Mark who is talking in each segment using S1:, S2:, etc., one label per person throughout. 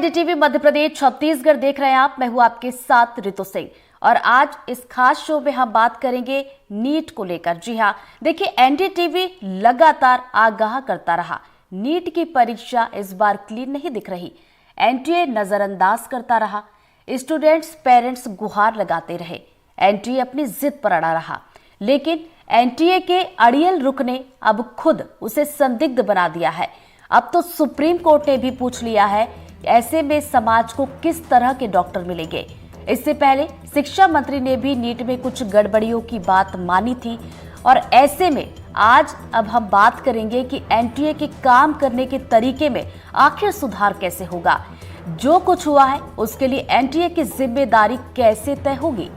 S1: NDTV Madhya Pradesh Chhattisgarh देख रहे हैं आप। मैं हूं आपके साथ रितु सिंह और आज इस खास शो में हम बात करेंगे नीट को लेकर। जी हां, देखिए एनडीटीवी लगातार आगाह करता रहा, नीट की परीक्षा इस बार क्लीन नहीं दिख रही। एनटीए नजरअंदाज करता रहा, स्टूडेंट्स पेरेंट्स गुहार लगाते रहे, एनटीए अपनी जिद पर अड़ा रहा। लेकिन एनटीए के अड़ियल रुख ने अब खुद उसे संदिग्ध बना दिया है। अब तो सुप्रीम कोर्ट ने भी पूछ लिया है, ऐसे में समाज को किस तरह के डॉक्टर मिलेंगे। इससे पहले शिक्षा मंत्री ने भी नीट में कुछ गड़बड़ियों की बात मानी थी और ऐसे में आज अब हम बात करेंगे कि एनटीए के काम करने के तरीके में आखिर सुधार कैसे होगा। जो कुछ हुआ है उसके लिए एनटीए की जिम्मेदारी कैसे तय होगी,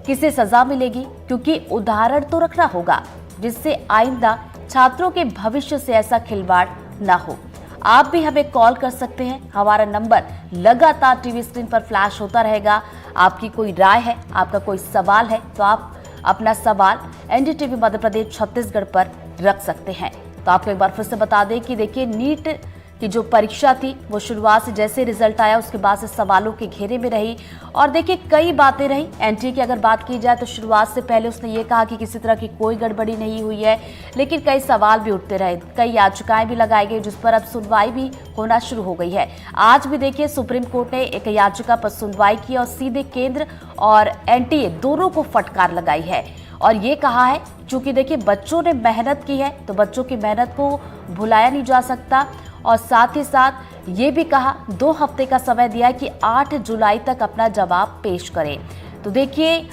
S1: किसे सजा मिलेगी, क्योंकि उदाहरण तो रखना होगा जिससे आइंदा छात्रों के भविष्य से ऐसा खिलवाड़ ना हो। आप भी हमें कॉल कर सकते हैं, हमारा नंबर लगातार टीवी स्क्रीन पर फ्लैश होता रहेगा। आपकी कोई राय है, आपका कोई सवाल है तो आप अपना सवाल एनडीटीवी मध्य प्रदेश छत्तीसगढ़ पर रख सकते हैं। तो आपको एक बार फिर से बता दें कि देखिए नीट की जो परीक्षा थी वो शुरुआत से जैसे रिजल्ट आया उसके बाद से सवालों के घेरे में रही और देखिए कई बातें रही। एनटीए की अगर बात की जाए तो शुरुआत से पहले उसने ये कहा कि किसी तरह की कोई गड़बड़ी नहीं हुई है, लेकिन कई सवाल भी उठते रहे, कई याचिकाएं भी लगाई गई जिस पर अब सुनवाई भी होना शुरू हो गई है। आज भी देखिए सुप्रीम कोर्ट ने एक याचिका पर सुनवाई की और सीधे केंद्र और एनटीए दोनों को फटकार लगाई है और ये कहा है चूंकि देखिए बच्चों ने मेहनत की है तो बच्चों की मेहनत को भुलाया नहीं जा सकता और साथ ही साथ ये भी कहा 2 हफ्ते का समय दिया है कि 8 जुलाई तक अपना जवाब पेश करें। तो देखिए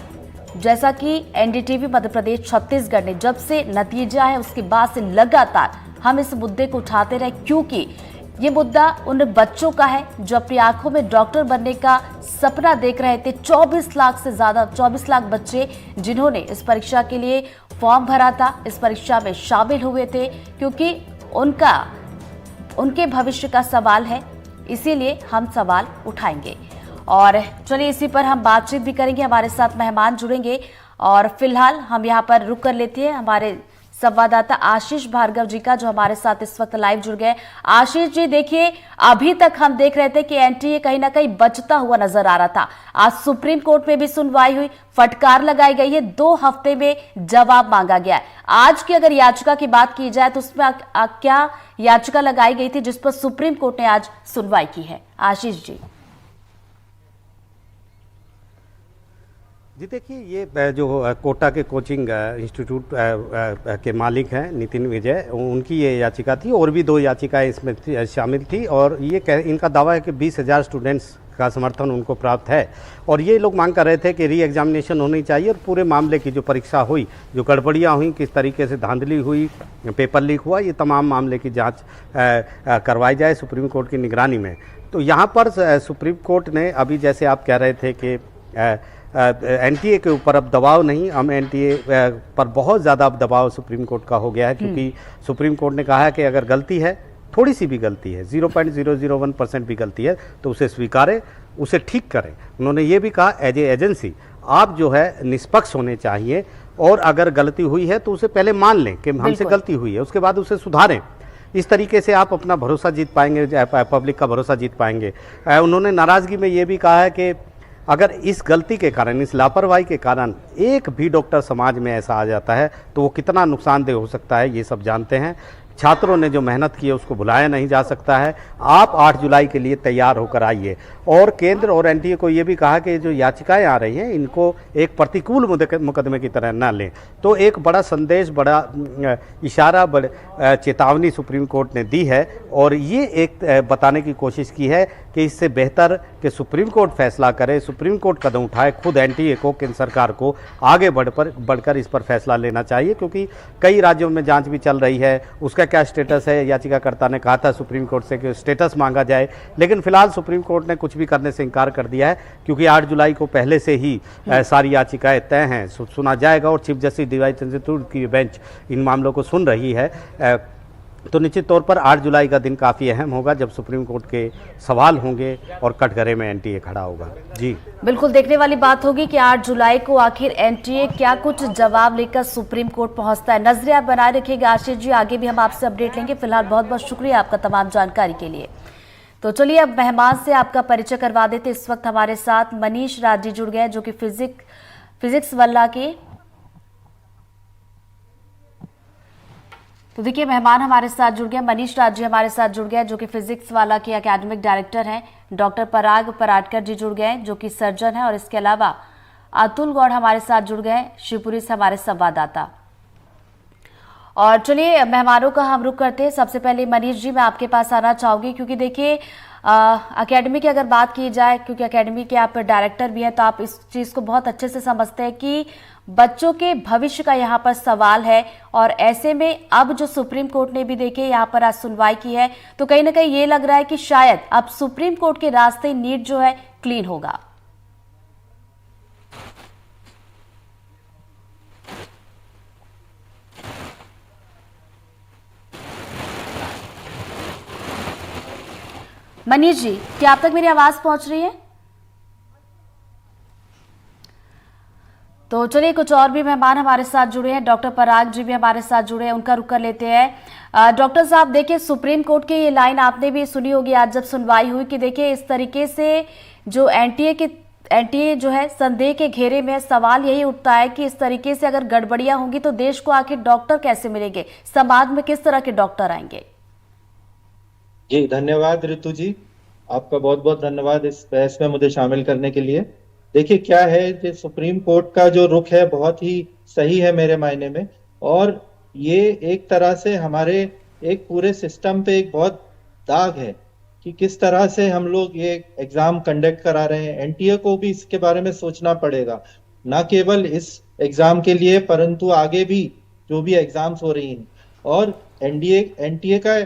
S1: जैसा कि एनडीटीवी मध्य प्रदेश छत्तीसगढ़ ने जब से नतीजा है उसके बाद से लगातार हम इस मुद्दे को उठाते रहे, क्योंकि ये मुद्दा उन बच्चों का है जो अपनी आंखों में डॉक्टर बनने का सपना देख रहे थे। 24 लाख से ज्यादा 24 लाख बच्चे जिन्होंने इस परीक्षा के लिए फॉर्म भरा था, इस परीक्षा में शामिल हुए थे, क्योंकि उनके भविष्य का सवाल है, इसीलिए हम सवाल उठाएंगे। और चलिए इसी पर हम बातचीत भी करेंगे, हमारे साथ मेहमान जुड़ेंगे और फिलहाल हम यहाँ पर रुक कर लेते हैं हमारे संवाददाता आशीष भार्गव जी का, जो हमारे साथ इस वक्त लाइव जुड़ गए। आशीष जी, देखिए अभी तक हम देख रहे थे कि एनटीए कहीं ना कहीं बचता हुआ नजर आ रहा था। आज सुप्रीम कोर्ट में भी सुनवाई हुई, फटकार लगाई गई है, 2 हफ्ते में जवाब मांगा गया है। आज की अगर याचिका की बात की जाए तो उसमें क्या याचिका लगाई गई थी जिस पर सुप्रीम कोर्ट ने आज सुनवाई की है? आशीष जी।
S2: जी देखिए, ये जो कोटा के कोचिंग इंस्टीट्यूट के मालिक हैं नितिन विजय, उनकी ये याचिका थी और भी 2 याचिकाएं इसमें शामिल थी और ये इनका दावा है कि 20,000 स्टूडेंट्स का समर्थन उनको प्राप्त है और ये लोग मांग कर रहे थे कि री एग्जामिनेशन होनी चाहिए और पूरे मामले की जो परीक्षा हुई, जो गड़बड़ियाँ हुई, किस तरीके से धांधली हुई, पेपर लीक हुआ, ये तमाम मामले की जाँच करवाई जाए सुप्रीम कोर्ट की निगरानी में। तो यहाँ पर सुप्रीम कोर्ट ने अभी जैसे आप कह रहे थे कि एनटीए के ऊपर अब दबाव नहीं, हम एनटीए पर बहुत ज़्यादा अब दबाव सुप्रीम कोर्ट का हो गया है, क्योंकि सुप्रीम कोर्ट ने कहा है कि अगर गलती है, थोड़ी सी भी गलती है, 0.001% भी गलती है तो उसे स्वीकारें, उसे ठीक करें। उन्होंने ये भी कहा एज ए एजेंसी आप जो है निष्पक्ष होने चाहिए और अगर गलती हुई है तो उसे पहले मान लें कि हमसे गलती हुई है, उसके बाद उसे सुधारें। इस तरीके से आप अपना भरोसा जीत पाएंगे, पब्लिक का भरोसा जीत पाएंगे। उन्होंने नाराज़गी में ये भी कहा है कि अगर इस गलती के कारण, इस लापरवाही के कारण एक भी डॉक्टर समाज में ऐसा आ जाता है तो वो कितना नुकसानदेह हो सकता है, ये सब जानते हैं। छात्रों ने जो मेहनत की है उसको भुलाया नहीं जा सकता है। आप 8 जुलाई के लिए तैयार होकर आइए। और केंद्र और एनटीए को ये भी कहा कि जो याचिकाएं आ रही हैं इनको एक प्रतिकूल मुकदमे की तरह न लें। तो एक बड़ा संदेश, बड़ा इशारा, बड़ा चेतावनी सुप्रीम कोर्ट ने दी है और ये एक बताने की कोशिश की है कि इससे बेहतर कि सुप्रीम कोर्ट फैसला करे, सुप्रीम कोर्ट कदम उठाए, खुद एनटीए को, केंद्र सरकार को आगे बढ़कर इस पर फैसला लेना चाहिए, क्योंकि कई राज्यों में जांच भी चल रही है। उसका क्या स्टेटस है, याचिकाकर्ता ने कहा था सुप्रीम कोर्ट से कि स्टेटस मांगा जाए, लेकिन फिलहाल सुप्रीम कोर्ट ने कुछ भी करने से इनकार कर दिया है, क्योंकि 8 जुलाई को पहले से ही सारी याचिकाएं तय हैं, सुना जाएगा और चीफ जस्टिस डीवाई चंद्रचूड़ की बेंच इन मामलों को सुन रही है। तो निश्चित तौर पर 8 जुलाई का दिन काफ़ी अहम होगा जब सुप्रीम कोर्ट के सवाल होंगे और कटघरे में एनटीए खड़ा होगा। जी
S1: बिल्कुल देखने वाली बात होगी कि 8 जुलाई को आखिर एनटीए क्या कुछ जवाब लेकर सुप्रीम कोर्ट पहुंचता है। नजरें आप बनाए रखिएगा आशीष जी, आगे भी हम आपसे अपडेट लेंगे। फिलहाल बहुत बहुत शुक्रिया आपका तमाम जानकारी के लिए। तो चलिए अब मेहमान से आपका परिचय करवा देते। इस वक्त हमारे साथ मनीष राज जी जुड़ गए जो कि फिजिक्स वाला के, तो देखिए मेहमान हमारे साथ जुड़ गए, मनीष राज जी हमारे साथ जुड़ गए जो कि फिजिक्स वाला के एकेडमिक डायरेक्टर हैं। डॉक्टर पराग पराडकर जी जुड़ गए जो कि सर्जन हैं, और इसके अलावा अतुल गौड़ हमारे साथ जुड़ गए शिवपुरी से हमारे संवाददाता। और चलिए मेहमानों का हम रुख करते हैं। सबसे पहले मनीष जी मैं आपके पास आना चाहूँगी, क्योंकि देखिए अकेडमी की अगर बात की जाए, क्योंकि अकेडमी के आप डायरेक्टर भी हैं, तो आप इस चीज़ को बहुत अच्छे से समझते हैं कि बच्चों के भविष्य का यहाँ पर सवाल है। और ऐसे में अब जो सुप्रीम कोर्ट ने भी देखिए यहाँ पर आज सुनवाई की है, तो कहीं ना कहीं ये लग रहा है कि शायद अब सुप्रीम कोर्ट के रास्ते नीट जो है क्लीन होगा। मनीष जी, क्या आप तक मेरी आवाज पहुंच रही है? तो चलिए कुछ और भी मेहमान हमारे साथ जुड़े हैं, डॉक्टर पराग जी भी हमारे साथ जुड़े हैं, उनका रुख कर लेते हैं। डॉक्टर साहब देखिए सुप्रीम कोर्ट की ये लाइन आपने भी सुनी होगी आज जब सुनवाई हुई कि देखिए इस तरीके से जो एनटीए जो है संदेह के घेरे में, सवाल यही उठता है कि इस तरीके से अगर गड़बड़ियां होंगी तो देश को आखिर डॉक्टर कैसे मिलेंगे, समाज में किस तरह के डॉक्टर आएंगे?
S3: जी धन्यवाद ऋतु जी, आपका बहुत बहुत धन्यवाद इस बहस में मुझे शामिल करने के लिए। देखिए क्या है कि सुप्रीम कोर्ट का जो रुख है बहुत ही सही है मेरे मायने में, और ये एक तरह से हमारे एक पूरे सिस्टम पे एक बहुत दाग है कि किस तरह से हम लोग ये एग्जाम कंडक्ट करा रहे हैं। एनटीए को भी इसके बारे में सोचना पड़ेगा, ना केवल इस एग्जाम के लिए परंतु आगे भी जो भी एग्जाम्स हो रही हैं। और एनटीए का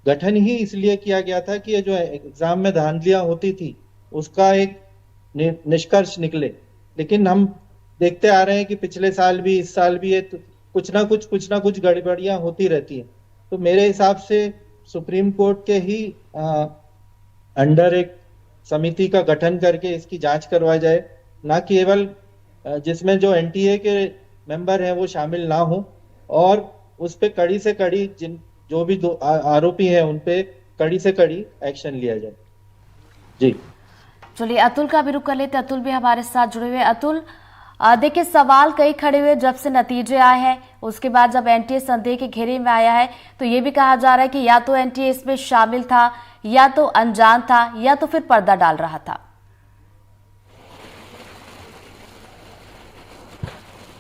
S3: गठन ही इसलिए किया गया था कि ये जो एग्जाम में धांधलियां होती थी उसका एक निष्कर्ष निकले। लेकिन हम देखते आ रहे हैं कि पिछले साल भी इस साल भी ये तो कुछ ना कुछ गड़बड़ियां होती रहती हैं। तो मेरे हिसाब से सुप्रीम कोर्ट के ही अंडर एक समिति का गठन करके इसकी जांच करवाई जाए, ना केवल जिसमें जो एनटीए के मेंबर हैं वो शामिल ना हो, और उस पे कड़ी से कड़ी जो भी दो आरोपी हैं उन पे कड़ी से कड़ी एक्शन लिया जाए। जी
S1: चलिए अतुल का भी रुख कर लेते, अतुल भी हमारे साथ जुड़े हुए। अतुल देखिए सवाल कई खड़े हुए जब से नतीजे आए हैं, उसके बाद जब एनटीए संदेह के घेरे में आया है तो ये भी कहा जा रहा है कि या तो एनटीए इसमें शामिल था, या तो अनजान था, या तो फिर पर्दा डाल रहा था।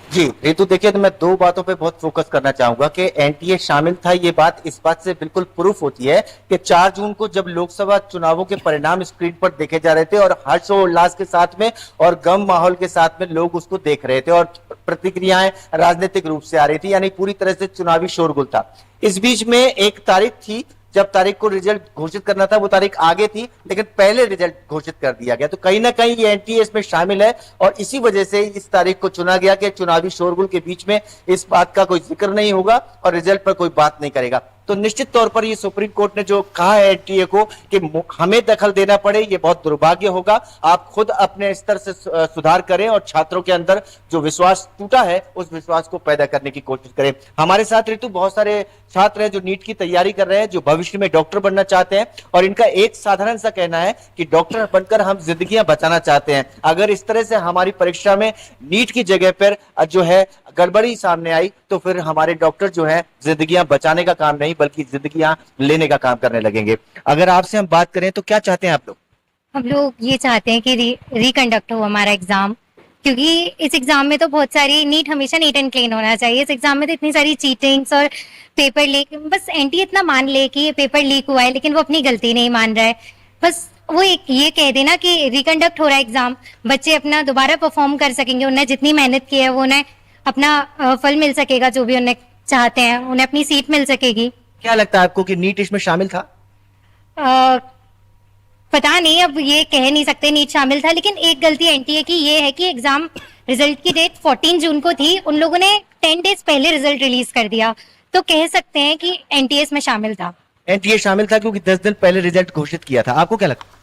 S4: जी ऋतु, देखिए तो मैं दो बातों पे बहुत फोकस करना चाहूंगा कि एनटीए शामिल था। ये बात इस बात से बिल्कुल प्रूफ होती है कि 4 जून को जब लोकसभा चुनावों के परिणाम स्क्रीन पर देखे जा रहे थे और हर्षोल्लास के साथ में और गम माहौल के साथ में लोग उसको देख रहे थे और प्रतिक्रियाएं राजनीतिक रूप से आ रही थी, यानी पूरी तरह से चुनावी शोरगुल था। इस बीच में एक तारीख थी जब तारीख को रिजल्ट घोषित करना था, वो तारीख आगे थी लेकिन पहले रिजल्ट घोषित कर दिया गया। तो कहीं ना कहीं ये एनटीए इसमें शामिल है और इसी वजह से इस तारीख को चुना गया कि चुनावी शोरगुल के बीच में इस बात का कोई जिक्र नहीं होगा और रिजल्ट पर कोई बात नहीं करेगा। तो निश्चित तौर पर ये सुप्रीम कोर्ट ने जो कहा है एनटीए को कि हमें दखल देना पड़े, ये बहुत दुर्भाग्य होगा। आप खुद अपने स्तर से सुधार करें और छात्रों के अंदर जो विश्वास टूटा है उस विश्वास को पैदा करने की कोशिश करें। हमारे साथ ऋतु बहुत सारे छात्र हैं जो नीट की तैयारी कर रहे हैं, जो भविष्य में डॉक्टर बनना चाहते हैं, और इनका एक साधारण सा कहना है कि डॉक्टर बनकर हम जिंदगियां बचाना चाहते हैं। अगर इस तरह से हमारी परीक्षा में नीट की जगह पर जो है गड़बड़ी सामने आई तो फिर हमारे डॉक्टर जो है जिंदगियां बचाने का काम नहीं बल्कि जिंदगियां लेने का काम करने लगेंगे। अगर आपसे हम बात करें तो क्या चाहते हैं आप लोग?
S5: हम लोग ये चाहते हैं कि रिकंडक्ट हो हमारा एग्जाम, क्योंकि इस एग्जाम में तो बहुत सारी हमेशा नीट एंड क्लीन होना चाहिए। इस एग्जाम में तो इतनी सारी चीटिंग्स और पेपर लीक, बस एनटीए इतना मान ले कि ये पेपर लीक हुआ है लेकिन वो अपनी गलती नहीं मान रहा है। बस वो एक ये कह देना कि रिकंडक्ट हो रहा है एग्जाम, बच्चे अपना दोबारा परफॉर्म कर सकेंगे, उन्हें जितनी मेहनत की है वो उन्हें अपना फल मिल सकेगा, जो भी उन्हें चाहते हैं उन्हें अपनी सीट मिल सकेगी।
S4: क्या लगता है आपको कि नीट इसमें शामिल था?
S5: पता नहीं, अब ये कह नहीं सकते नीट शामिल था, लेकिन एक गलती एनटीए की ये है कि एग्जाम रिजल्ट की डेट 14 जून को थी, उन लोगों ने 10 डेज पहले रिजल्ट रिलीज कर दिया, तो कह सकते हैं कि एनटीए इसमें शामिल था।
S4: एनटीए शामिल था क्योंकि 10 दिन पहले रिजल्ट घोषित किया था। आपको क्या लगता है?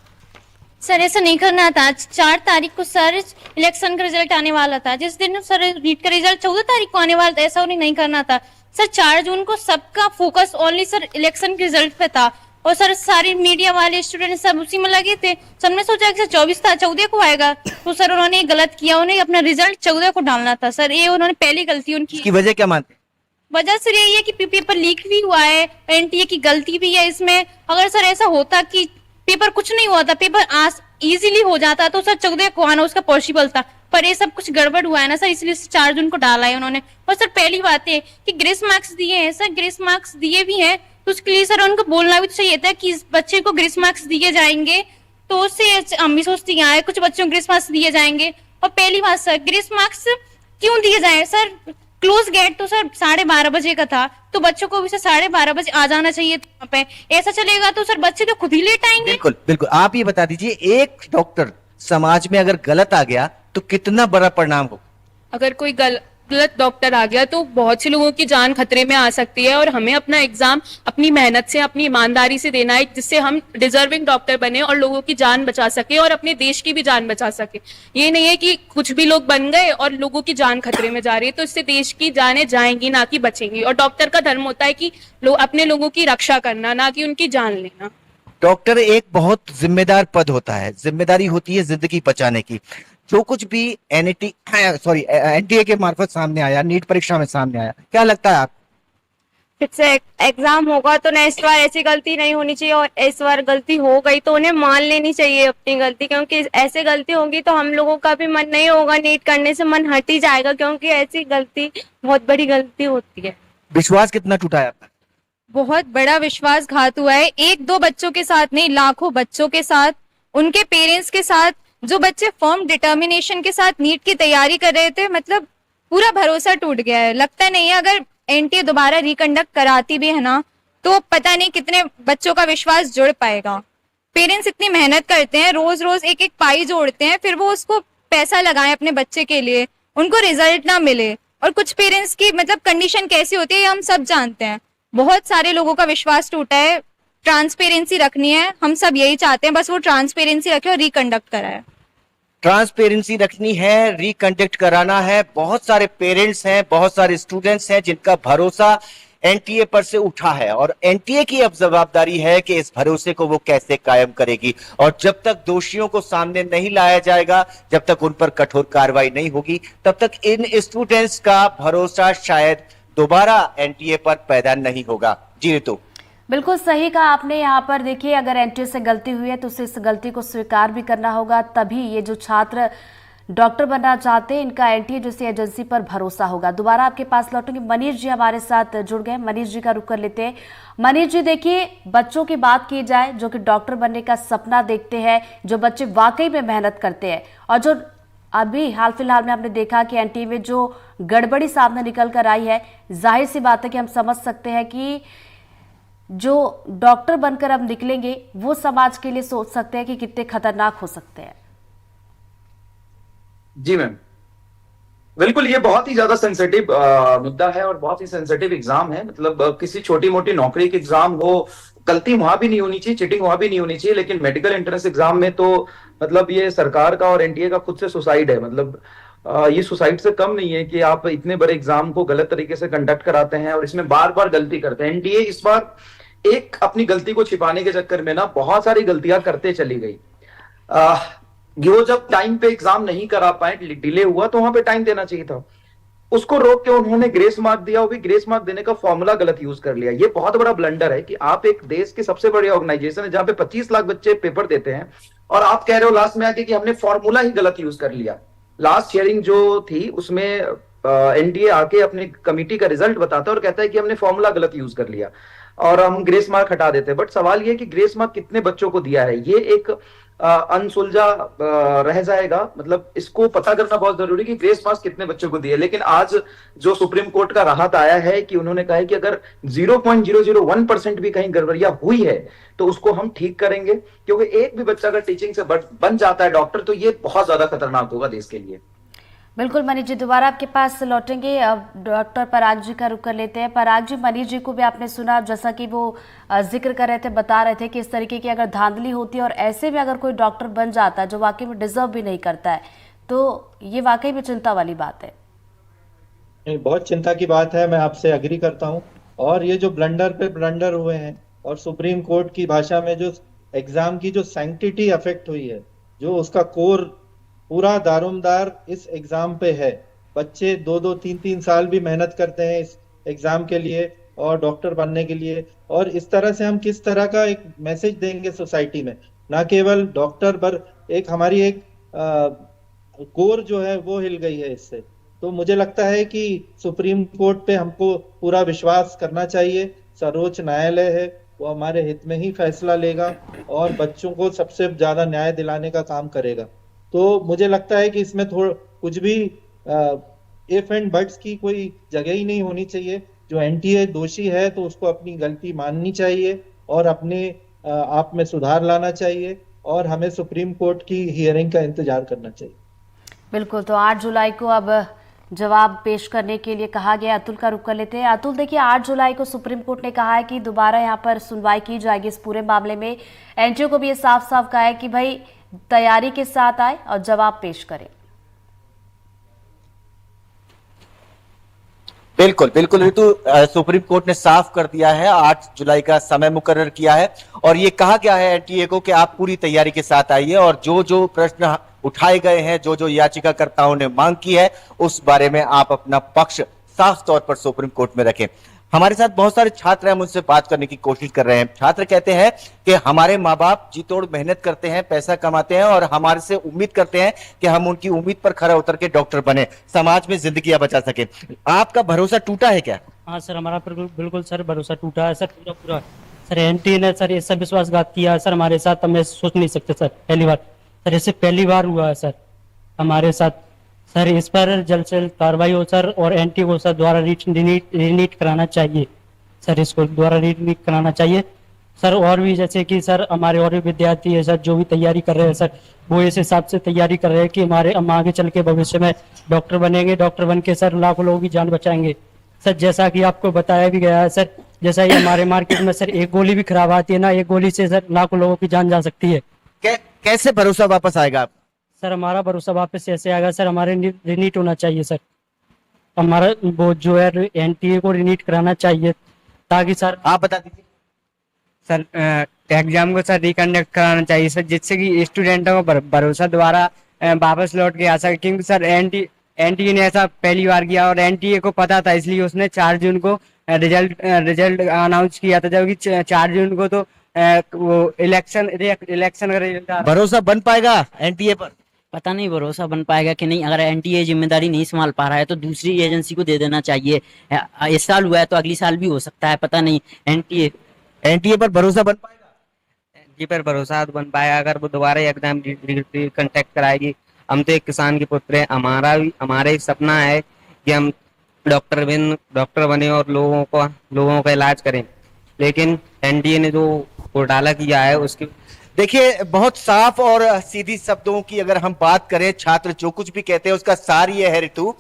S6: सर ऐसा नहीं करना था। 4 तारीख को सर इलेक्शन का रिजल्ट आने वाला था, जिस दिन सर नीट का रिजल्ट 14 तारीख को आने वाला था, ऐसा उन्हें नहीं करना था। सर 4 जून को सबका फोकस ओनली सर इलेक्शन के रिजल्ट पे था, और सर सारे मीडिया वाले स्टूडेंट सब उसी में लगे थे। सबने सोचा कि सर 24 था, 14 को आएगा, तो सर उन्होंने ये गलत किया, उन्हें अपना रिजल्ट 14 को डालना था सर। ये उन्होंने पहली गलती उनकी।
S4: इसकी वजह क्या मानते हैं?
S6: वजह सर यही है कि पेपर लीक भी हुआ है, एनटीए की गलती भी है इसमें। अगर सर ऐसा होता कि पेपर कुछ नहीं हुआ था, पेपर इजीली हो जाता, तो सर 14 को आना उसका पॉसिबल था। पर ये सब कुछ गड़बड़ हुआ है ना सर, इसलिए 4 जून को डाला है उन्होंने। और सर पहली बात है कि ग्रेस मार्क्स दिए हैं सर, ग्रेस मार्क्स दिए भी हैं, तो उसके लिए सर उनको बोलना भी तो चाहिए था कि इस बच्चे को ग्रेस मार्क्स दिए जाएंगे। तो उससे हम भी सोचते हैं कुछ बच्चों को ग्रेस मार्क्स दिए जाएंगे। और पहली बात सर, ग्रेस मार्क्स क्यों दिए जाए सर? क्लोज गेट तो सर 12:30 बजे का था, तो बच्चों को भी सर 12:30 बजे आ जाना चाहिए था वहाँ पे। ऐसा चलेगा तो सर बच्चे तो खुद ही लेट आएंगे।
S4: बिल्कुल बिल्कुल। आप ये बता दीजिए, एक डॉक्टर समाज में अगर गलत आ गया तो कितना बड़ा परिणाम हो?
S7: अगर कोई गलत डॉक्टर आ गया तो बहुत से लोगों की जान खतरे में आ सकती है, और हमें अपना एग्जाम अपनी मेहनत से, अपनी ईमानदारी से देना है, जिससे हम डिजर्विंग डॉक्टर बने और लोगों की जान बचा सके और अपने देश की भी जान बचा सके। ये नहीं है कि कुछ भी लोग बन गए और लोगों की जान खतरे में जा रही है, तो इससे देश की जानें जाएंगी, ना कि बचेंगी। और डॉक्टर का धर्म होता है कि अपने लोगों की रक्षा करना, ना कि उनकी जान लेना।
S4: डॉक्टर एक बहुत जिम्मेदार पद होता है, जिम्मेदारी होती है जिंदगी बचाने की। जो कुछ भी एनटीए के मार्फत सामने आया, नीट परीक्षा में सामने आया, क्या लगता है आप?
S8: फिर से एग्जाम होगा तो नेक्स्ट बार ऐसी गलती नहीं होनी चाहिए, और इस बार गलती हो गई तो उन्हें मान लेनी चाहिए अपनी गलती, क्योंकि ऐसे गलती होगी तो हम लोगों का भी मन नहीं होगा, नीट करने से मन हट ही जाएगा, क्योंकि ऐसी गलती बहुत बड़ी गलती होती है।
S4: विश्वास कितना टूटा है आपका?
S9: बहुत बड़ा विश्वासघात हुआ है, 1-2 बच्चों के साथ नहीं, लाखों बच्चों के साथ, उनके पेरेंट्स के साथ। जो बच्चे फर्म डिटर्मिनेशन के साथ नीट की तैयारी कर रहे थे, मतलब पूरा भरोसा टूट गया है। लगता नहीं है अगर एनटीए दोबारा रिकंडक्ट कराती भी है ना, तो पता नहीं कितने बच्चों का विश्वास जुड़ पाएगा। पेरेंट्स इतनी मेहनत करते हैं, रोज रोज एक एक पाई जोड़ते हैं, फिर वो उसको पैसा लगाएं अपने बच्चे के लिए, उनको रिजल्ट ना मिले। और कुछ पेरेंट्स की मतलब कंडीशन कैसी होती है ये हम सब जानते हैं। बहुत सारे लोगों का विश्वास टूटा है। ट्रांसपेरेंसी रखनी है, हम सब यही चाहते हैं, बस वो ट्रांसपेरेंसी रखे और रिकंडक्ट कराए।
S4: ट्रांसपेरेंसी रखनी है, रिकंडक्ट कराना है। बहुत सारे पेरेंट्स हैं, बहुत सारे स्टूडेंट्स हैं जिनका भरोसा एनटीए पर से उठा है, और एनटीए की अब जवाबदारी है कि इस भरोसे को वो कैसे कायम करेगी। और जब तक दोषियों को सामने नहीं लाया जाएगा, जब तक उन पर कठोर कार्रवाई नहीं होगी, तब तक इन स्टूडेंट्स का भरोसा शायद दोबारा एनटीए पर पैदा नहीं होगा। जी ऋतु,
S1: बिल्कुल सही कहा आपने। यहाँ पर देखिए, अगर एनटीए से गलती हुई है तो उसे इस गलती को स्वीकार भी करना होगा, तभी ये जो छात्र डॉक्टर बनना चाहते हैं इनका एनटीए जैसी एजेंसी पर भरोसा होगा। दोबारा आपके पास लौटूंगी। मनीष जी हमारे साथ जुड़ गए, मनीष जी का रुख कर लेते हैं। मनीष जी, देखिए, बच्चों की बात की जाए जो कि डॉक्टर बनने का सपना देखते हैं, जो बच्चे वाकई में मेहनत करते हैं, और जो अभी हाल फिलहाल में आपने देखा कि एनटीए में जो गड़बड़ी सामने निकल कर आई है, जाहिर सी बात है कि हम समझ सकते हैं कि जो डॉक्टर बनकर अब निकलेंगे वो समाज के लिए सोच सकते हैं कि कितने खतरनाक हो सकते हैं।
S10: जी मैम, बिल्कुल, ये बहुत ही ज्यादा सेंसिटिव मुद्दा है और बहुत ही सेंसिटिव एग्जाम है। मतलब किसी छोटी मोटी नौकरी के एग्जाम हो, गलती वहां भी नहीं होनी चाहिए, चीटिंग वहां भी नहीं होनी चाहिए, लेकिन मेडिकल एंट्रेंस एग्जाम में तो मतलब ये सरकार का और एनटीए का खुद से सुसाइड है। मतलब ये सुसाइड से कम नहीं है कि आप इतने बड़े एग्जाम को गलत तरीके से कंडक्ट कराते हैं और इसमें बार बार गलती करते हैं। एनटीए इस बार एक अपनी गलती को छिपाने के चक्कर में ना बहुत सारी गलतियां करते चली गई। वो जब टाइम पे एग्जाम नहीं करा पाए, डिले हुआ, तो वहां पे टाइम देना चाहिए था, उसको रोक के उन्होंने ग्रेस मार्क दिया, वो भी ग्रेस मार्क देने का फॉर्मूला गलत यूज कर लिया। ये बहुत बड़ा ब्लंडर है कि आप एक देश के सबसे बड़े ऑर्गेनाइजेशन है जहां पे 25 लाख बच्चे पेपर देते हैं और आप कह रहे हो लास्ट में आके कि हमने फॉर्मूला ही गलत यूज कर लिया। लास्ट हियरिंग जो थी उसमें एनटीए आके अपनी कमिटी का रिजल्ट बताता है और कहता है कि हमने फॉर्मूला गलत यूज कर लिया और हम ग्रेस मार्क हटा देते हैं। बट सवाल ये कि ग्रेस मार्क कितने बच्चों को दिया है, ये एक अनसुलझा रह जाएगा। मतलब इसको पता करना बहुत जरूरी कि ग्रेस मार्क्स कितने बच्चों को दिए। लेकिन आज जो सुप्रीम कोर्ट का राहत आया है कि उन्होंने कहा है कि अगर 0.001% भी कहीं गड़बड़ियां हुई है तो उसको हम ठीक करेंगे, क्योंकि एक भी बच्चा अगर टीचिंग से बन जाता है डॉक्टर तो ये बहुत ज्यादा खतरनाक होगा देश के लिए।
S1: बिल्कुल मनीष जी, दोबारा आपके पास लौटेंगे। अब डॉक्टर पराग जी का रुख कर लेते हैं। पराग जी, मनीष जी को भी आपने सुना, जैसा कि वो जिक्र कर रहे थे, बता रहे थे कि इस तरीके की अगर धांधली होती है और ऐसे में अगर कोई डॉक्टर बन जाता है जो वाकई में डिजर्व भी नहीं करता है, तो ये वाकई में चिंता वाली बात है।
S3: नहीं, बहुत चिंता की बात है, मैं आपसे अग्री करता हूँ। और ये जो ब्लंडर पे ब्लंडर हुए हैं, और सुप्रीम कोर्ट की भाषा में जो एग्जाम की जो सैंक्टिटी अफेक्ट हुई है, जो उसका कोर पूरा दारोमदार इस एग्जाम पे है। बच्चे 2-2 3-3 साल भी मेहनत करते हैं इस एग्जाम के लिए और डॉक्टर बनने के लिए, और इस तरह से हम किस तरह का एक मैसेज देंगे सोसाइटी में, ना केवल डॉक्टर पर एक हमारी एक कोर जो है वो हिल गई है इससे। तो मुझे लगता है कि सुप्रीम कोर्ट पे हमको पूरा विश्वास करना चाहिए। सर्वोच्च न्यायालय है, वो हमारे हित में ही फैसला लेगा और बच्चों को सबसे ज्यादा न्याय दिलाने का काम करेगा। तो मुझे लगता है कि इसमें थोड़ा कुछ भी इफ एंड बट्स की कोई जगह ही नहीं होनी चाहिए। जो एनटीए दोषी है तो उसको अपनी गलती माननी चाहिए और अपने आप में सुधार लाना चाहिए, और हमें सुप्रीम कोर्ट की हियरिंग का इंतजार करना चाहिए।
S1: बिल्कुल, तो 8 जुलाई को अब जवाब पेश करने के लिए कहा गया। अतुल का रुख कर लेते हैं। अतुल, देखिए 8 जुलाई को सुप्रीम कोर्ट ने कहा है कि दोबारा यहाँ पर सुनवाई की जाएगी इस पूरे मामले में। एनटीए को भी ये साफ साफ कहा है कि भाई तैयारी के साथ आए और जवाब पेश करें।
S4: बिल्कुल बिल्कुल ऋतु, सुप्रीम कोर्ट ने साफ कर दिया है, 8 जुलाई का समय मुकर्रर किया है और ये कहा गया है एनटीए को कि आप पूरी तैयारी के साथ आइए और जो जो प्रश्न उठाए गए हैं, जो जो याचिकाकर्ताओं ने मांग की है, उस बारे में आप अपना पक्ष साफ तौर पर सुप्रीम कोर्ट में रखें। हमारे साथ बहुत सारे छात्र हैं, हम उनसे बात करने की कोशिश कर रहे हैं। छात्र कहते हैं कि हमारे माँ बाप जी तोड़ मेहनत करते हैं, पैसा कमाते हैं और हमारे से उम्मीद करते हैं कि हम उनकी उम्मीद पर खरा उतर के डॉक्टर बने, समाज में जिंदगियां बचा सके। आपका भरोसा टूटा है क्या?
S11: हाँ सर, हमारा बिल्कुल सर भरोसा टूटा है सर, पूरा सर। एनटीए ने सर ऐसा विश्वासघात किया सर हमारे साथ, हम ऐसे सोच नहीं सकते सर। पहली बार सर, ऐसे पहली बार हुआ है सर हमारे साथ। सर इस पर जल्द से जल्द कार्रवाई हो सर, और एनटीए को सर द्वारा रीनीट कराना चाहिए सर, इसको द्वारा रीनीट कराना चाहिए सर। और भी जैसे कि सर हमारे और भी विद्यार्थी है सर जो भी तैयारी कर रहे हैं सर, वो इस हिसाब से तैयारी कर रहे हैं कि हम आगे चल के भविष्य में डॉक्टर बनेंगे, डॉक्टर बन के सर लाखों लोगों की जान बचाएंगे सर। जैसा कि आपको बताया भी गया है सर, जैसा ये हमारे मार्केट में सर एक गोली भी खराब आती है ना, एक गोली से सर लाखों लोगों की जान जा सकती है।
S4: कैसे भरोसा वापस आएगा
S11: सर? हमारा भरोसा वापस ऐसे आएगा सर, हमारे रिनीट होना चाहिए सर, हमारा वो जो है एनटीए को रिनीट कराना चाहिए, ताकि सर
S4: आप बता दीजिए।
S12: सर एग्जाम को सर रिकंडक्ट कराना चाहिए सर, जिससे कि स्टूडेंटों को भरोसा द्वारा वापस लौट के आ सके। क्योंकि सर एनटीए ने ऐसा पहली बार किया और एनटीए को पता था, इसलिए उसने 4 जून को रिजल्ट अनाउंस किया था, जबकि 4 जून को तो वो इलेक्शन का रिजल्ट।
S4: भरोसा बन पाएगा एनटीए पर?
S13: पता नहीं भरोसा बन पाएगा कि नहीं। अगर एनटीए जिम्मेदारी नहीं संभाल पा रहा है तो दूसरी एजेंसी को दे देना चाहिए। इस साल हुआ है तो अगली साल भी हो सकता है, पता नहीं।
S4: एनटीए पर भरोसा बन पाएगा?
S12: एनटीए पर भरोसा बन पाएगा अगर वो दोबारा एग्जाम कंडक्ट कराएगी। हम तो एक किसान के पुत्र हैं, हमारा एक सपना है कि हम डॉक्टर बने और लोगों का इलाज करें, लेकिन एनटीए ने जो घोटाला किया है उसकी।
S4: देखिए, बहुत साफ और सीधी शब्दों की अगर हम बात करें, छात्र जो कुछ भी कहते हैं उसका सार ये है ऋतु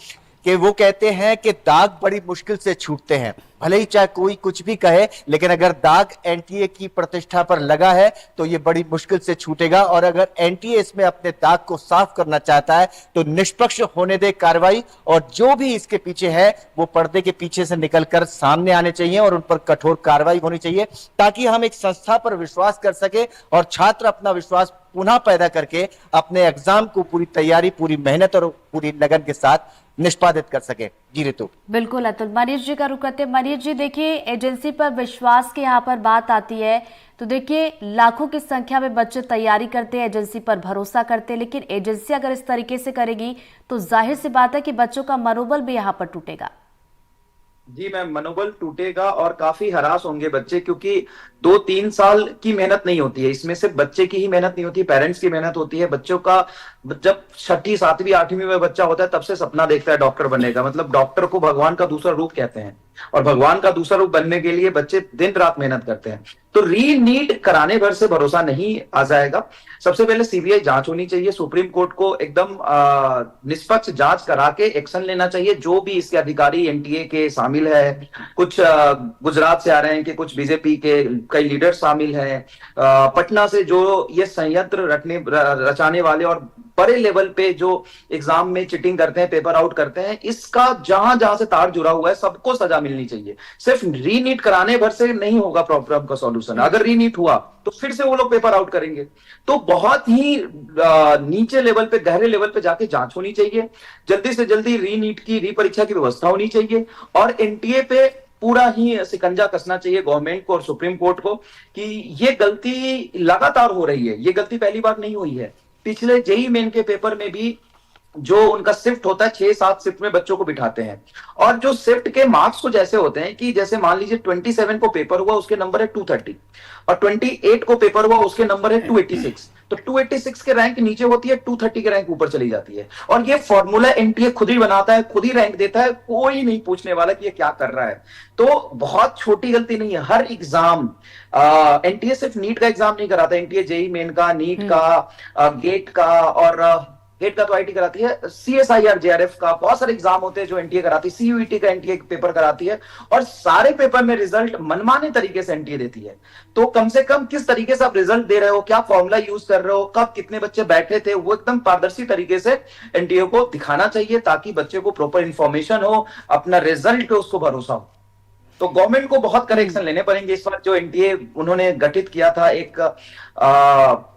S4: कि वो कहते हैं कि दाग बड़ी मुश्किल से छूटते हैं। भले ही चाहे कोई कुछ भी कहे, लेकिन अगर दाग एनटीए की प्रतिष्ठा पर लगा है तो ये बड़ी मुश्किल से छूटेगा। और अगर एनटीए इसमें अपने दाग को साफ करना चाहता है तो निष्पक्ष होने दे कार्रवाई, और जो भी इसके पीछे है वो पर्दे के पीछे से निकलकर सामने आने चाहिए और उन पर कठोर कार्रवाई होनी चाहिए, ताकि हम एक संस्था पर विश्वास कर सके और छात्र अपना विश्वास पुनः पैदा करके अपने एग्जाम को पूरी तैयारी, पूरी मेहनत और पूरी लगन के साथ निष्पादित कर सके। जी ऋतु।
S1: बिल्कुल अतुल। मनीष जी का रुख करते हैं। मनीष जी, देखिए एजेंसी पर विश्वास की यहाँ पर बात आती है तो देखिए लाखों की संख्या में बच्चे तैयारी करते हैं, एजेंसी पर भरोसा करते हैं, लेकिन एजेंसी अगर इस तरीके से करेगी तो जाहिर सी बात है कि बच्चों का मनोबल भी यहाँ पर टूटेगा।
S10: जी मैम, मनोबल टूटेगा और काफी हरास होंगे बच्चे, क्योंकि 2-3 साल की मेहनत नहीं होती है, इसमें सिर्फ बच्चे की ही मेहनत नहीं होती, पेरेंट्स की मेहनत होती है। बच्चों का जब 6ठी 7वीं 8वीं में बच्चा होता है तब से सपना देखता है डॉक्टर बनने का। मतलब डॉक्टर को भगवान का दूसरा रूप कहते हैं, और भगवान का दूसरा रूप बनने के लिए बच्चे दिन रात मेहनत करते हैं। तो रीनीट कराने भर से भरोसा नहीं आ जाएगा। सबसे पहले सीबीआई जांच होनी चाहिए, सुप्रीम कोर्ट को एकदम निष्पक्ष जांच करा के एक्शन लेना चाहिए। जो भी इसके अधिकारी एनटीए के शामिल है, कुछ गुजरात से आ रहे हैं कि कुछ बीजेपी के कई लीडर शामिल हैं, पटना से जो ये संयंत्र रचने वाले और बड़े लेवल पे जो एग्जाम में चिटिंग करते हैं, पेपर आउट करते हैं, इसका जहां जहां से तार जुड़ा हुआ है सबको सजा मिलनी चाहिए। सिर्फ रीनीट कराने भर से नहीं होगा प्रॉब्लम का सॉल्यूशन। अगर रीनीट हुआ तो फिर से वो लोग पेपर आउट करेंगे। तो बहुत ही नीचे लेवल पे, गहरे लेवल पे जाके जांच होनी चाहिए, जल्दी से जल्दी रीनीट की रीपरीक्षा की व्यवस्था होनी चाहिए, और एनटीए पे पूरा ही शिकंजा कसना चाहिए गवर्नमेंट को और सुप्रीम कोर्ट को कि ये गलती लगातार हो रही है। ये गलती पहली बार नहीं हुई है। पिछले जेई मेन के पेपर में भी जो उनका शिफ्ट होता है, 6-7 शिफ्ट में बच्चों को बिठाते हैं, और जो शिफ्ट के मार्क्स को जैसे होते हैं कि जैसे मान लीजिए 27 को पेपर हुआ, उसके नंबर है 230, और 28 को पेपर हुआ, उसके नंबर है 286। तो 286 के रैंक नीचे होती है, 230 के रैंक ऊपर चली जाती है। और ये फॉर्मूला एनटीए खुद ही बनाता है, खुद ही रैंक देता है, कोई नहीं पूछने वाला कि ये क्या कर रहा है। तो बहुत छोटी गलती नहीं है। हर एग्जाम, एनटीए सिर्फ नीट का एग्जाम नहीं कराता, एनटीए जेई मेन का, नीट का, गेट का, और गेट का तो आईटी कराती है, सीएसआईआर जेआरएफ का, बहुत सारे एग्जाम होते हैं जो एनटीए कराती है, सीयूईटी का एनटीए पेपर कराती है, और सारे पेपर में रिजल्ट मनमाने तरीके से एनटीए देती है। तो कम से कम किस तरीके से आप रिजल्ट दे रहे हो, क्या फॉर्मूला यूज कर रहे हो, कब कितने बच्चे बैठे थे, वो एकदम पारदर्शी तरीके से एनटीए को दिखाना चाहिए, ताकि बच्चे को प्रॉपर इंफॉर्मेशन हो, अपना रिजल्ट पे उसको भरोसा हो। तो गवर्नमेंट को बहुत करेक्शन लेने पड़ेंगे इस बार। जो एनटीए उन्होंने गठित किया था, एक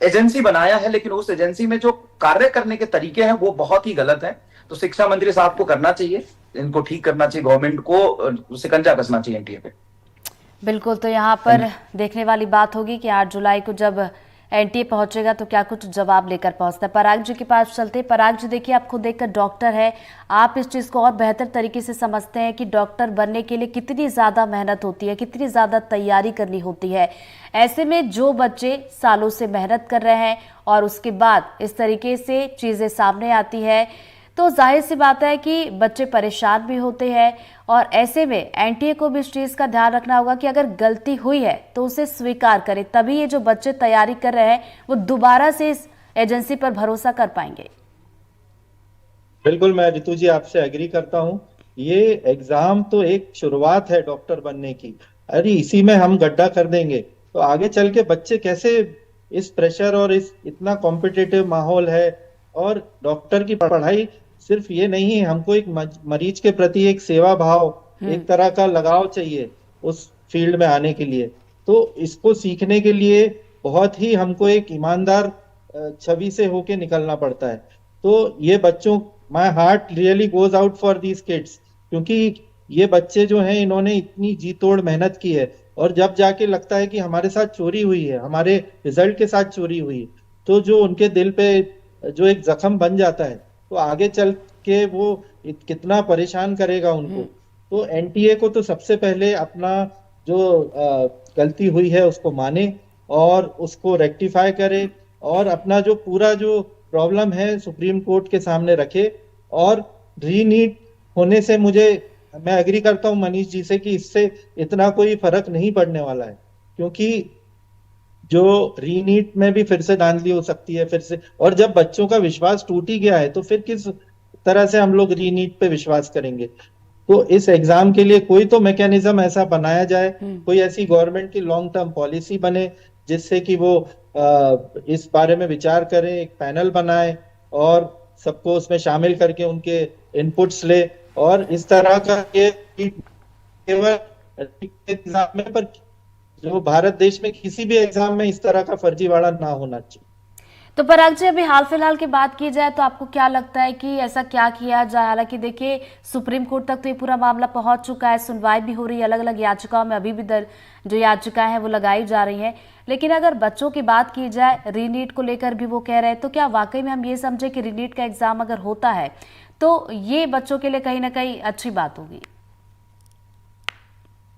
S10: एजेंसी बनाया है, लेकिन उस एजेंसी में जो कार्य करने के तरीके हैं वो बहुत ही गलत हैं। तो शिक्षा मंत्री साहब को करना चाहिए, इनको ठीक करना चाहिए, गवर्नमेंट को शिकंजा कसना चाहिए एनटीए पे।
S1: बिल्कुल। तो यहाँ पर देखने वाली बात होगी कि 8 जुलाई को जब एनटीए पहुंचेगा तो क्या कुछ जवाब लेकर पहुंचता है। पराग जी के पास चलते। पराग जी, देखिए, आप खुद एक डॉक्टर है, आप इस चीज़ को और बेहतर तरीके से समझते हैं कि डॉक्टर बनने के लिए कितनी ज़्यादा मेहनत होती है, कितनी ज़्यादा तैयारी करनी होती है। ऐसे में जो बच्चे सालों से मेहनत कर रहे हैं और उसके बाद इस तरीके से चीज़ें सामने आती है, तो जाहिर सी बात है कि बच्चे परेशान भी होते हैं। और ऐसे में एनटीए को भी इस चीज़ का ध्यान रखना होगा कि अगर गलती हुई है तो उसे स्वीकार करें, तभी ये जो बच्चे तैयारी कर रहे हैं वो दोबारा से इस एजेंसी पर भरोसा कर पाएंगे।
S3: बिल्कुल, मैं रितु जी आपसे एग्री करता हूँ। ये एग्जाम तो एक शुरुआत है डॉक्टर बनने की। अरे इसी में हम गड्ढा कर देंगे तो आगे चल के बच्चे कैसे, इस प्रेशर और इस इतना कॉम्पिटिटिव माहौल है, और डॉक्टर की पढ़ाई सिर्फ ये नहीं है, हमको एक मरीज के प्रति एक सेवा भाव, एक तरह का लगाव चाहिए उस फील्ड में आने के लिए। तो इसको सीखने के लिए बहुत ही हमको एक ईमानदार छवि से होके निकलना पड़ता है। तो ये बच्चों, my heart really goes out for these kids, क्योंकि ये बच्चे जो हैं इन्होंने इतनी जी तोड़ मेहनत की है, और जब जाके लगता है कि हमारे साथ चोरी हुई है, हमारे रिजल्ट के साथ चोरी हुई, तो जो उनके दिल पे जो एक जख्म बन जाता है, तो आगे चल के वो कितना परेशान करेगा उनको। तो एनटीए को तो सबसे पहले अपना जो गलती हुई है उसको माने और उसको रेक्टिफाई करे, और अपना जो पूरा जो प्रॉब्लम है सुप्रीम कोर्ट के सामने रखे। और रीनीट होने से मैं एग्री करता हूँ मनीष जी से कि इससे इतना कोई फर्क नहीं पड़ने वाला है, क्योंकि जो रीनीट में भी फिर से धांधली हो सकती है फिर से। और जब बच्चों का विश्वास टूट ही गया है तो फिर किस तरह से हम लोग रीनीट पे विश्वास करेंगे। तो इस एग्जाम के लिए कोई तो मैकेनिज्म ऐसा बनाया जाए, कोई ऐसी गवर्नमेंट की लॉन्ग टर्म पॉलिसी बने जिससे कि वो इस बारे में विचार करें, एक पैनल बनाए और सबको उसमें शामिल करके उनके इनपुट्स ले, और इस तरह का केवल एग्जाम में, पर जो भारत देश में किसी भी एग्जाम में इस तरह का फर्जीवाड़ा ना होना चाहिए।
S1: तो पराग जी, अभी हाल फिलहाल की बात की जाए तो आपको क्या लगता है कि ऐसा क्या किया जाए? हालांकि देखिए, सुप्रीम कोर्ट तक तो ये पूरा मामला पहुंच चुका है, सुनवाई भी हो रही है, अलग अलग याचिकाओं में अभी भी जो याचिकाएं हैं वो लगाई जा रही हैं। लेकिन अगर बच्चों की बात की जाए, रीनीट को लेकर भी वो कह रहे हैं, तो क्या वाकई में हम ये समझे कि रीनीट का एग्जाम अगर होता है तो ये बच्चों के लिए कहीं ना कहीं अच्छी बात होगी?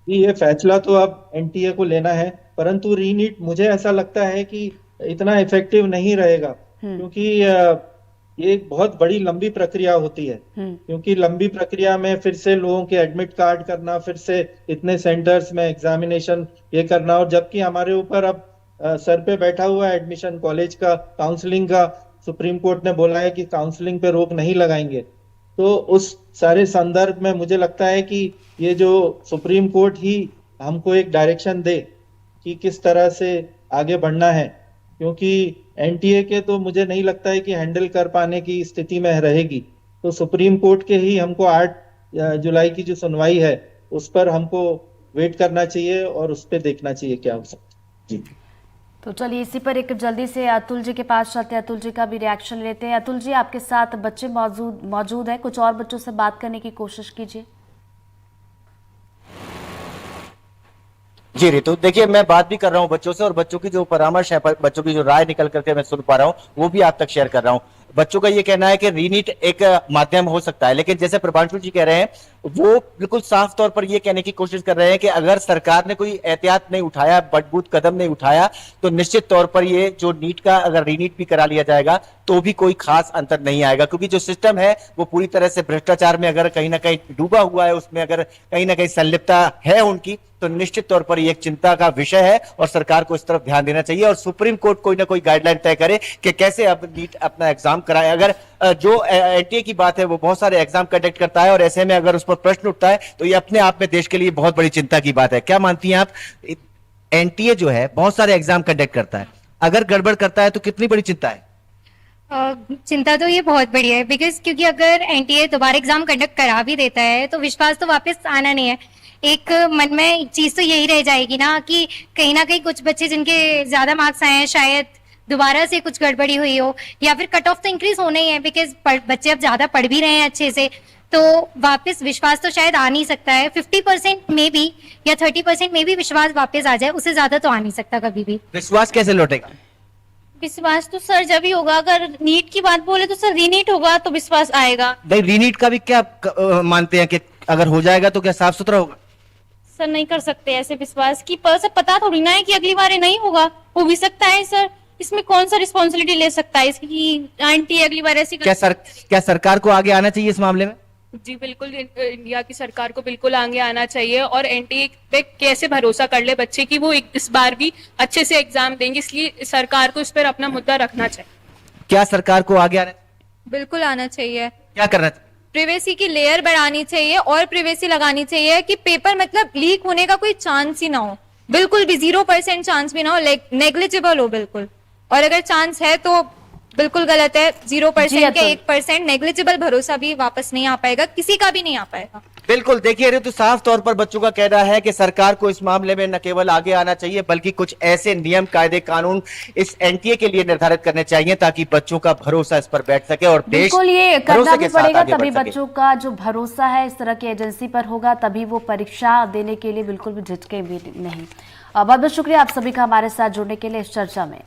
S3: ये फैसला तो अब एनटीए को लेना है, परंतु रीनीट मुझे ऐसा लगता है कि इतना इफेक्टिव नहीं रहेगा, क्योंकि ये एक बहुत बड़ी लंबी प्रक्रिया होती है। क्योंकि लंबी प्रक्रिया में फिर से लोगों के एडमिट कार्ड करना, फिर से इतने सेंटर्स में एग्जामिनेशन ये करना, और जबकि हमारे ऊपर अब सर पे बैठा हुआ है एडमिशन कॉलेज का, काउंसलिंग का। सुप्रीम कोर्ट ने बोला है कि काउंसलिंग पे रोक नहीं लगाएंगे। तो उस सारे संदर्भ में मुझे लगता है कि ये जो सुप्रीम कोर्ट ही हमको एक डायरेक्शन दे कि किस तरह से आगे बढ़ना है, क्योंकि एनटीए के तो मुझे नहीं लगता है कि हैंडल कर पाने की स्थिति में रहेगी। तो सुप्रीम कोर्ट के ही हमको 8 जुलाई की जो सुनवाई है उस पर हमको वेट करना चाहिए और उस पर देखना चाहिए क्या हो सकता है। जी
S1: तो चलिए इसी पर एक जल्दी से अतुल जी के पास चलते हैं, अतुल जी का भी रिएक्शन लेते हैं। अतुल जी, आपके साथ बच्चे मौजूद हैं, कुछ और बच्चों से बात करने की कोशिश कीजिए।
S4: जी रितु, देखिए मैं बात भी कर रहा हूँ बच्चों से और बच्चों की जो परामर्श है, बच्चों की जो राय निकल करके मैं सुन पा रहा हूँ वो भी आप तक शेयर कर रहा हूँ। बच्चों का ये कहना है कि रीनीट एक माध्यम हो सकता है, लेकिन जैसे प्रभांशु जी कह रहे हैं वो बिल्कुल साफ तौर पर ये कहने की कोशिश कर रहे हैं कि अगर सरकार ने कोई एहतियात नहीं उठाया, मजबूत कदम नहीं उठाया, तो निश्चित तौर पर ये जो नीट का अगर रीनीट भी करा लिया जाएगा तो भी कोई खास अंतर नहीं आएगा, क्योंकि जो सिस्टम है वो पूरी तरह से भ्रष्टाचार में अगर कहीं ना कहीं डूबा हुआ है, उसमें अगर कहीं ना कहीं संलिप्तता है उनकी, तो निश्चित तौर पर ये एक चिंता का विषय है और सरकार को इस तरफ ध्यान देना चाहिए और सुप्रीम कोर्ट कोई ना कोई गाइडलाइन तय करे कि कैसे अब नीट अपना एग्जाम कराए। अगर जो एनटीए की बात है वो बहुत सारे एग्जाम कंडक्ट करता है और ऐसे में अगर उस पर प्रश्न उठता है तो ये अपने आप में देश के लिए बहुत बड़ी चिंता की बात है। क्या मानती हैं आप? एनटीए जो है बहुत सारे एग्जाम कंडक्ट करता है, अगर गड़बड़ करता है तो कितनी बड़ी चिंता है?
S5: चिंता तो ये बहुत बड़ी है, बिकॉज क्योंकि अगर एनटीए दोबारा एग्जाम कंडक्ट करा भी देता है तो विश्वास तो वापस आना नहीं है। एक मन में एक चीज तो यही रह जाएगी ना कि कहीं ना कहीं कुछ बच्चे जिनके ज्यादा मार्क्स आए हैं शायद दोबारा से कुछ गड़बड़ी हुई हो, या फिर कट ऑफ तो इंक्रीज होना ही है, बिकॉज बच्चे अब ज्यादा पढ़ भी रहे हैं अच्छे से, तो वापस विश्वास तो शायद आ नहीं सकता है। 50% में भी या 30% में भी विश्वास वापस आ जाए, उससे ज्यादा तो आ नहीं सकता कभी भी।
S4: विश्वास कैसे लौटेगा?
S6: विश्वास तो सर जब ही होगा, अगर नीट की बात बोले तो सर रीनीट होगा तो विश्वास आएगा।
S4: नहीं, रीनीट का भी क्या मानते हैं कि अगर हो जाएगा तो क्या साफ सुथरा होगा?
S6: सर नहीं कर सकते ऐसे विश्वास की, पर सर पता थोड़ी ना है कि अगली बार नहीं होगा, हो भी सकता है सर। इसमें कौन सा रिस्पॉन्सिबिलिटी ले सकता है इसकी? एनटीए अगली बार ऐसी
S4: क्या सरकार को आगे आना चाहिए इस मामले में?
S7: जी बिल्कुल, इंडिया की सरकार को बिल्कुल आगे आना चाहिए और एनटीए पे कैसे भरोसा कर ले बच्चे की वो इस बार भी अच्छे से एग्जाम देंगे, इसलिए सरकार को इस पर अपना मुद्दा रखना चाहिए।
S4: क्या सरकार को आगे आना?
S9: बिल्कुल आना चाहिए।
S4: क्या करना चाहिए?
S9: प्रिवेसी की लेयर बढ़ानी चाहिए और प्रिवेसी लगानी चाहिए कि पेपर मतलब लीक होने का कोई चांस ही ना हो, बिल्कुल भी 0% चांस भी ना हो, नेग्लिजिबल हो बिल्कुल, और अगर चांस है तो बिल्कुल गलत है। 0% के 1% नेग्लिजिबल भरोसा भी वापस नहीं आ पाएगा, किसी का भी नहीं आ पाएगा।
S4: बिल्कुल, देखिए ऋतु, साफ तौर पर बच्चों का कहना है कि सरकार को इस मामले में न केवल आगे आना चाहिए बल्कि कुछ ऐसे नियम, कायदे, कानून इस एनटीए के लिए निर्धारित करने चाहिए ताकि बच्चों का भरोसा इस पर बैठ सके और देश
S1: बिल्कुल ये करना भी पड़ेगा, तभी
S4: बढ़ सके।
S1: बच्चों का जो भरोसा है इस तरह की एजेंसी पर होगा, तभी वो परीक्षा देने के लिए बिल्कुल भी झिझके भी नहीं। बहुत बहुत शुक्रिया आप सभी का हमारे साथ जुड़ने के लिए इस चर्चा में।